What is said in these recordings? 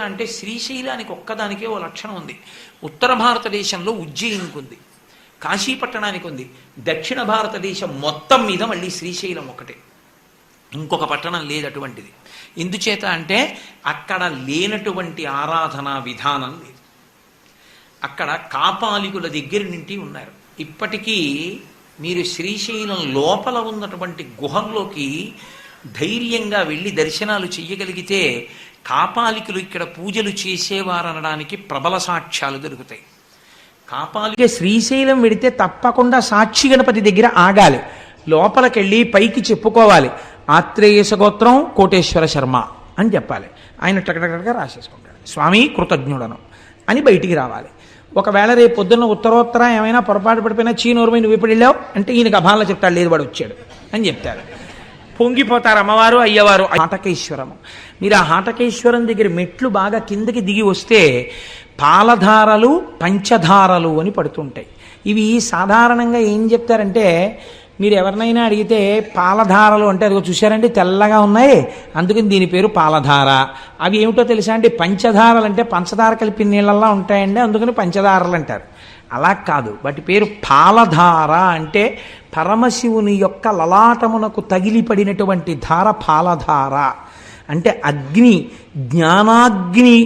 అంటే శ్రీశైలానికి ఒక్కదానికే ఓ లక్షణం ఉంది. ఉత్తర భారతదేశంలో ఉజ్జయినికి ఉంది, కాశీపట్టణానికి ఉంది. దక్షిణ భారతదేశం మొత్తం మీద మళ్ళీ శ్రీశైలం ఒకటే, ఇంకొక పట్టణం లేదు అటువంటిది. ఎందుచేత అంటే అక్కడ లేనటువంటి ఆరాధనా విధానం లేదు. అక్కడ కాపాలికుల దగ్గర నుండి ఉన్నారు. ఇప్పటికీ మీరు శ్రీశైలం లోపల ఉన్నటువంటి గుహల్లోకి ధైర్యంగా వెళ్ళి దర్శనాలు చెయ్యగలిగితే కాపాలికులు ఇక్కడ పూజలు చేసేవారనడానికి ప్రబల సాక్ష్యాలు దొరుకుతాయి. కాపాలిక శ్రీశైలం వెడితే తప్పకుండా సాక్షి గణపతి దగ్గర ఆగాలి, లోపలికెళ్ళి పైకి చెప్పుకోవాలి, ఆత్రేయస గోత్రం కోటేశ్వర శర్మ అని చెప్పాలి. ఆయన టకటకగా రాసేసుకుంటాడు, స్వామి కృతజ్ఞుడను అని బయటికి రావాలి. ఒకవేళ రేపు పొద్దున్న ఉత్తరోత్తర ఏమైనా పొరపాటు పడిపోయినా చీనూరుమై నువ్వు ఇప్పుడు వెళ్ళావు అంటే ఈయనకు అభాలన చెప్తాడు, లేదు వాడు వచ్చాడు అని చెప్తారు. పొంగిపోతారు అమ్మవారు అయ్యవారు. హాటకేశ్వరము, మీరు ఆ హాటకేశ్వరం దగ్గర మెట్లు బాగా కిందకి దిగి వస్తే పాలధారలు పంచధారలు అని పడుతుంటాయి. ఇవి సాధారణంగా ఏం చెప్తారంటే, మీరు ఎవరినైనా అడిగితే పాలధారలు అంటే అదిగో చూశారండి తెల్లగా ఉన్నాయి అందుకని దీని పేరు పాలధార. అవి ఏమిటో తెలుసా అండి, పంచధారలు అంటే పంచదార కలిపి నీళ్ళల్లా ఉంటాయండి అందుకని పంచదారలు అంటారు. అలా కాదు, వాటి పేరు పాలధార. అంటే పరమశివుని యొక్క లలాటమునకు తగిలిపడినటువంటి ధార పాలధార. అంటే అగ్ని, జ్ఞానాగ్ని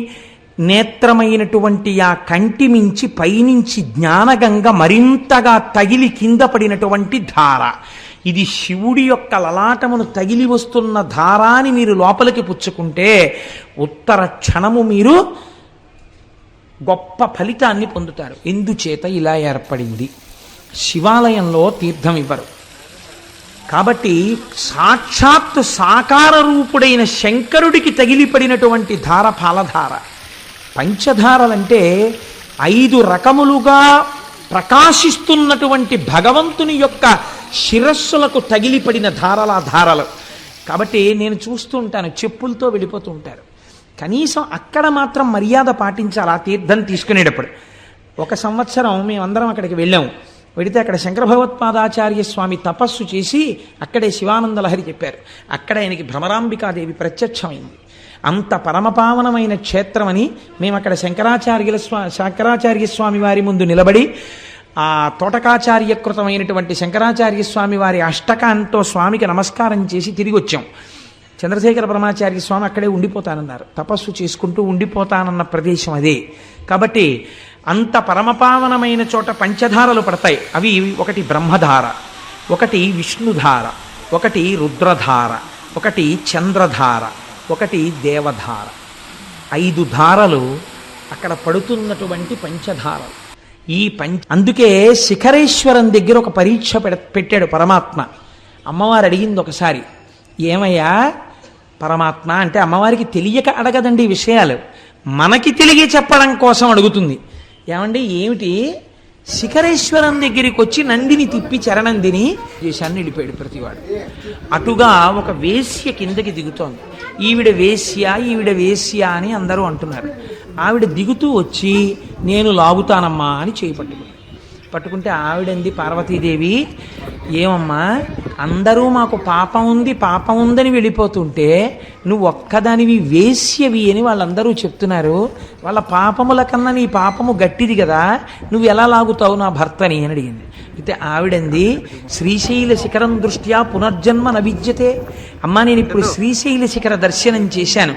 నేత్రమైనటువంటి ఆ కంటి మించి పైనుంచి జ్ఞానగంగ మరింతగా తగిలి కింద పడినటువంటి ధార. ఇది శివుడి యొక్క లలాటమును తగిలి వస్తున్న ధారాని మీరు లోపలికి పుచ్చుకుంటే ఉత్తర క్షణము మీరు గొప్ప ఫలితాన్ని పొందుతారు. ఎందుచేత ఇలా ఏర్పడింది, శివాలయంలో తీర్థం ఇవ్వరు కాబట్టి సాక్షాత్తు సాకార రూపుడైన శంకరుడికి తగిలిపడినటువంటి ధార పాలధార. పంచధారలంటే 5 రకములుగా ప్రకాశిస్తున్నటువంటి భగవంతుని యొక్క శిరస్సులకు తగిలిపడిన ధారల ధారలు. కాబట్టి నేను చూస్తూ ఉంటాను, చెప్పులతో వెళ్ళిపోతూ ఉంటారు. కనీసం అక్కడ మాత్రం మర్యాద పాటించాలి. ఆ తీర్థం తీసుకునేటప్పుడు ఒక సంవత్సరం మేమందరం అక్కడికి వెళ్ళాము. వెడితే అక్కడ శంకర భగవత్పాదాచార్య స్వామి తపస్సు చేసి అక్కడే శివానంద లహరి చెప్పారు. అక్కడ ఆయనకి భ్రమరాంబికాదేవి ప్రత్యక్షమైంది. అంత పరమపావనమైన క్షేత్రమని మేము అక్కడ శంకరాచార్య స్వామి వారి ముందు నిలబడి ఆ తోటకాచార్యకృతమైనటువంటి శంకరాచార్య స్వామి వారి అష్టకాంతో స్వామికి నమస్కారం చేసి తిరిగి వచ్చాం. చంద్రశేఖర పరమాచార్య స్వామి అక్కడే ఉండిపోతానన్నారు, తపస్సు చేసుకుంటూ ఉండిపోతానన్న ప్రదేశం అదే. కాబట్టి అంత పరమపావనమైన చోట పంచధారలు పడతాయి. అవి ఒకటి బ్రహ్మధార, ఒకటి విష్ణుధార, ఒకటి రుద్రధార, ఒకటి చంద్రధార, ఒకటి దేవధార. 5 ధారలు అక్కడ పడుతున్నటువంటి పంచధారలు. అందుకే శిఖరేశ్వరం దగ్గర ఒక పరీక్ష పెట్టాడు పరమాత్మ. అమ్మవారు అడిగింది ఒకసారి, ఏమయ్యా పరమాత్మ అంటే, అమ్మవారికి తెలియక అడగదండి ఈ విషయాలు, మనకి తెలియ చెప్పడం కోసం అడుగుతుంది. ఏమండి ఏమిటి, శిఖరేశ్వరం దగ్గరికి వచ్చి నందిని తిప్పి చరణందిని దేశాన్ని వెళ్ళిపోయాడు ప్రతివాడు. అటుగా ఒక వేశ్య కిందకి దిగుతోంది. ఈవిడ వేశ్య, ఈవిడ వేశ్య అని అందరూ అంటున్నారు. ఆవిడ దిగుతూ వచ్చి నేను లాగుతానమ్మా అని చేయి పట్టుకుంటే ఆవిడంది పార్వతీదేవి, ఏమమ్మా అందరూ మాకు పాపం ఉంది పాపం ఉందని వెళ్ళిపోతుంటే నువ్వు ఒక్కదానివి వేశ్యవి అని వాళ్ళందరూ చెప్తున్నారు, వాళ్ళ పాపముల కన్నా నీ పాపము గట్టిది కదా, నువ్వు ఎలా లాగుతావు నా భర్తని అని అడిగింది. అయితే ఆవిడంది, శ్రీశైల శిఖరం దృష్ట్యా పునర్జన్మ నవిద్యతే. అమ్మా నేను ఇప్పుడు శ్రీశైల శిఖర దర్శనం చేశాను,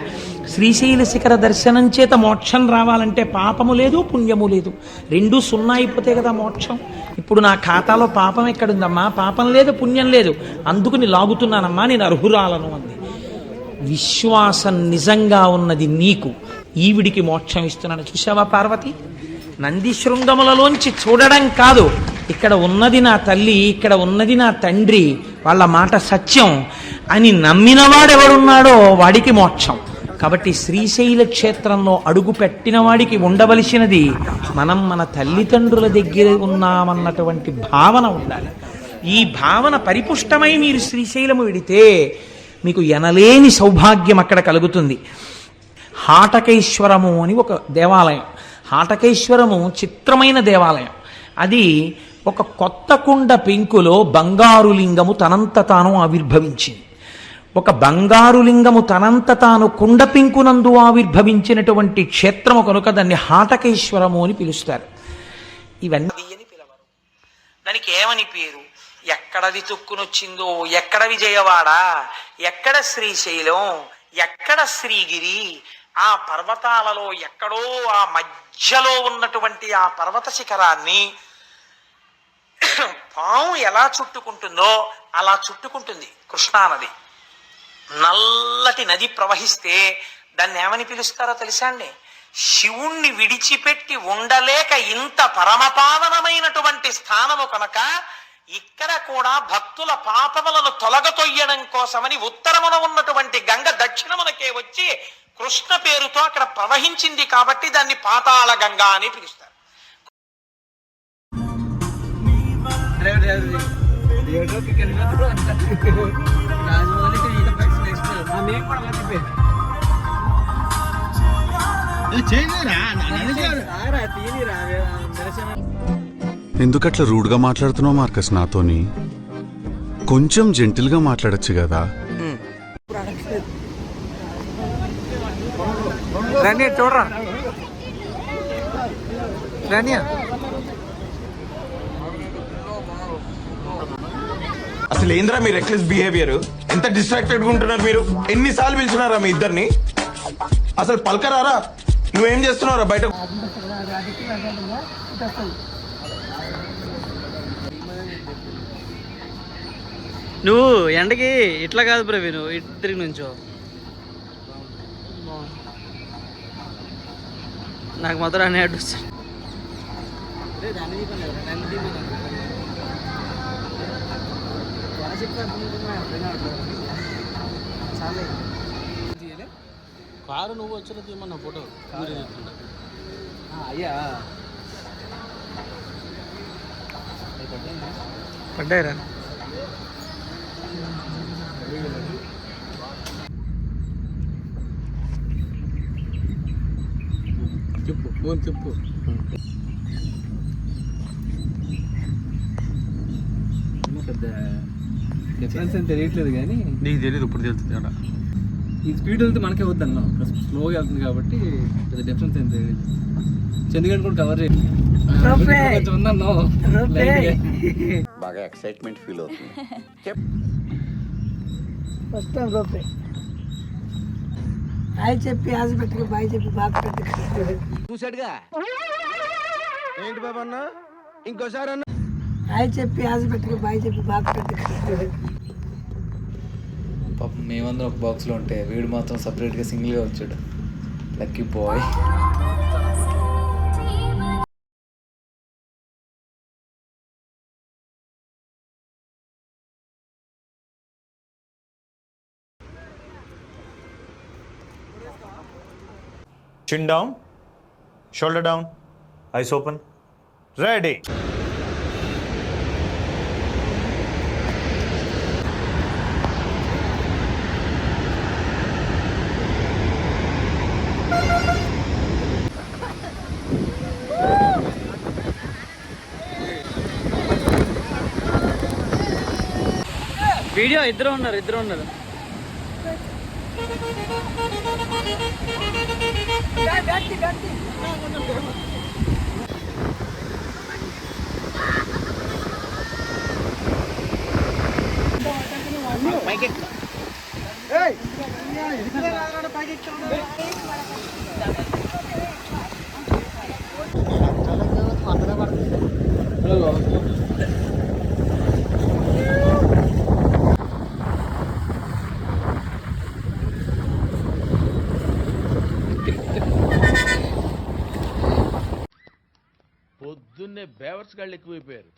శ్రీశైల శిఖర దర్శనం చేత మోక్షం రావాలంటే పాపము లేదు పుణ్యము లేదు, 2 0 అయిపోతే కదా మోక్షం. ఇప్పుడు నా ఖాతాలో పాపం ఎక్కడుందమ్మా, పాపం లేదు పుణ్యం లేదు, అందుకుని లాగుతున్నానమ్మా, నేను అర్హురాలను అంది. విశ్వాసం నిజంగా ఉన్నది నీకు, ఈవిడికి మోక్షం ఇస్తున్నాను. చూసావా పార్వతి, నంది శృంగములలోంచి చూడడం కాదు, ఇక్కడ ఉన్నది నా తల్లి, ఇక్కడ ఉన్నది నా తండ్రి, వాళ్ళ మాట సత్యం అని నమ్మినవాడెవడున్నాడో వాడికి మోక్షం. కాబట్టి శ్రీశైల క్షేత్రంలో అడుగు పెట్టిన వాడికి ఉండవలసినది మనం మన తల్లిదండ్రుల దగ్గర ఉన్నామన్నటువంటి భావన ఉండాలి. ఈ భావన పరిపుష్టమై మీరు శ్రీశైలము వెడితే మీకు ఎనలేని సౌభాగ్యం అక్కడ కలుగుతుంది. హాటకేశ్వరము అని ఒక దేవాలయం. హాటకేశ్వరము చిత్రమైన దేవాలయం. అది ఒక కొత్త కుండ పెంకులో బంగారు లింగము తనంత తాను ఆవిర్భవించింది. ఒక బంగారు లింగము తనంత తాను కుండపింకునందు ఆవిర్భవించినటువంటి క్షేత్రము కనుక దాన్ని హాటకేశ్వరము అని పిలుస్తారు. ఇవన్నీ అని పిలవరు. దానికి ఏమని పేరు? ఎక్కడది తుక్కునొచ్చిందో, ఎక్కడ విజయవాడ, ఎక్కడ శ్రీశైలం, ఎక్కడ శ్రీగిరి, ఆ పర్వతాలలో ఎక్కడో ఆ మధ్యలో ఉన్నటువంటి ఆ పర్వత శిఖరాన్ని పాము ఎలా చుట్టుకుంటుందో అలా చుట్టుకుంటుంది కృష్ణానది. నల్లటి నది ప్రవహిస్తే దాన్ని ఏమని పిలుస్తారో తెలుసా అండి? శివుణ్ణి విడిచిపెట్టి ఉండలేక ఇంత పరమపావనమైనటువంటి స్థానము కనుక ఇక్కడ కూడా భక్తుల పాపములను తొలగతొయ్యడం కోసమని ఉత్తరమున ఉన్నటువంటి గంగ దక్షిణమునకే వచ్చి కృష్ణ పేరుతో అక్కడ ప్రవహించింది కాబట్టి దాన్ని పాతాళ గంగా అని పిలుస్తారు. ఎందుకట్లా రూడ్గా మాట్లాడుతున్నావు మార్కస్ నాతోని? కొంచెం జెంటిల్గా మాట్లాడచ్చు కదా. చూడరా అసలు ఏంద్రా మీ రెక్లెస్ బిహేవియర్? ఎంత డిస్ట్రాక్టెడ్ గా ఉంటున్నారు మీరు? ఎన్నిసార్లు పిలిచినారా మీ ఇద్దరిని? అసలు పలకరారా? నువ్వేం చేస్తున్నావురా బయట? నువ్వు ఎండకి ఇట్లా కాదు ప్రవీణ్, ఇటు తిరిగి నుంచో. నాకు మాత్రం అనే అడ్డు వచ్చాడు. కారు నువ్వు వచ్చిన తీయమన్న ఫోటో అయ్యా పడ్డాయిరా. చెప్పు ఫోన్ చెప్పు. పెద్ద డిఫరెన్స్ ఏం తెలియట్లేదు కానీ నీకు తెలియదు, ఇప్పుడు తెలుస్తుంది అక్కడ. ఈ స్పీడ్ వెళ్తే మనకే వద్దన్నా, స్లోగా వెళ్తుంది కాబట్టి పెద్ద డిఫరెన్స్ ఏం తెలియదు. చంద్రగఢ్ కూడా కవర్ చేయండి. కొంచెం ఉందన్నా బాగా ఎక్సైట్మెంట్ ఫీల్ అవుతుంది. ఫస్ట్ టైం రూపే హాయ్ చెప్పి ఆశ పెట్టుకు బాయ్ చెప్పి బాగా పెట్టుకు చూసాడుగా ఏంటి బాబా అన్న? ఇంకోసారి అన్న హాయ్ చెప్పి ఆశ పెట్టుకు బాయ్ చెప్పి బాగా పెట్టుకు. పాపం మేమందరం ఒక బాక్స్లో ఉంటే వీడు మాత్రం సపరేట్గా సింగిల్గా వచ్చాడు. Lucky boy. Chin down, shoulder down, eyes open, ready. Video ఇద్దరు ఉన్నారు. పొద్దున్నే బేవర్స్ గాళ్ళు ఎక్కువైపోయారు.